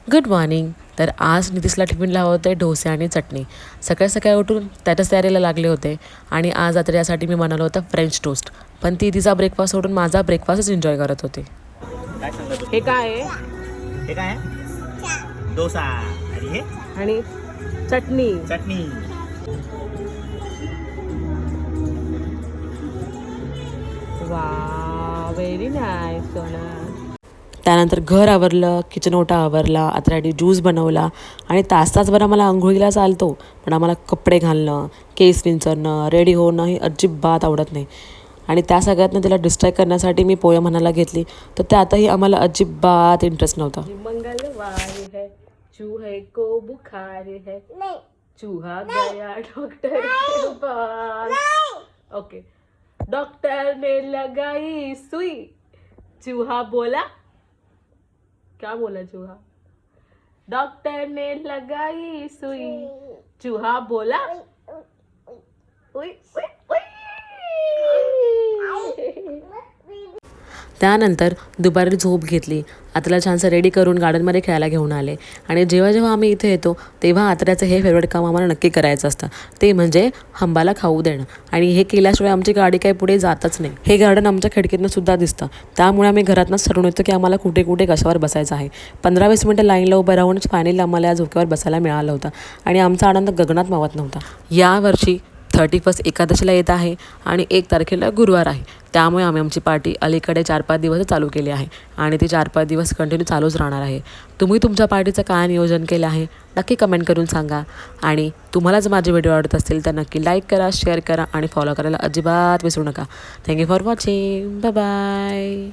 Good morning. तर आज नितीशला टिफिनला हवं होते डोसे आणि चटणी. सकाळी सकाळी उठून त्याच्याच तयारीला लागले होते आणि आज रात्री यासाठी मी बनवलं होतं फ्रेंच टोस्ट. पण ती तिचा ब्रेकफास्ट सोडून माझा ब्रेकफास्टच एन्जॉय करत होते. हे काय आहे? हे काय आहे? डोसा. आणि हे आणि चटणी. चटणी. वा, व्हेरी नाईस सोना. त्यानंतर घर आवरलं, किचन ओटा आवरला, आतऱ्यासाठी ज्यूस बनवला आणि तास तासभर मला आंघोळीला चालतो, पण आम्हाला कपडे घालणं, केस विंचरणं, रेडी होणं ही अजिबात आवडत नाही. आणि त्या सगळ्यातनं तिला डिस्ट्रॅक्ट करण्यासाठी मी पोयम म्हणायला घेतली, तर त्यातही आम्हाला अजिबात इंटरेस्ट नव्हता. मंगलवार है, चूहे को बुखार है, चूहा गया डॉक्टर के पास. ओके. डॉक्टर ने लगाई सुई, चूहा बोला. क्या बोला चूहा? डॉक्टर ने लगाई सुई, चूहा बोला. उई, उई, उई. त्यानंतर दुपारी झोप घेतली. आत्याला छानसं रेडी करून गार्डनमध्ये खेळायला घेऊन आले. आणि जेव्हा जेव्हा आम्ही इथे येतो तेव्हा आत्याचं हे फेवरेट काम आम्हाला नक्की करायचं असतं, ते म्हणजे हंबाला खाऊ देणं. आणि हे केल्याशिवाय आमची गाडी काही पुढे जातच नाही. हे गार्डन आमच्या खिडकीतनं सुद्धा दिसतं, त्यामुळे आम्ही घरातनंच ठरवून येतो की आम्हाला कुठे कुठे कशावर बसायचं आहे. 15-20 मिनटं लाईनला उभं राहून फायनली आम्हाला या झोक्यावर बसायला मिळालं होतं आणि आमचा आनंद गगनात मावत नव्हता. यावर्षी 31 एकादशीला येत आहे आणि 1 तारखेला गुरुवार आहे, त्यामुळे आम्ही आमची पार्टी अलीकडे 4-5 दिवस चालू केली आहे आणि ती 4-5 दिवस कंटिन्यू चालूच राहणार आहे. तुम्ही तुमच्या पार्टीचं काय नियोजन केलं आहे नक्की कमेंट करून सांगा. आणि तुम्हाला जर माझे व्हिडिओ आवडत असतील तर नक्की लाईक करा, शेअर करा आणि फॉलो करायला अजिबात विसरू नका. Thank you for watching. Bye bye.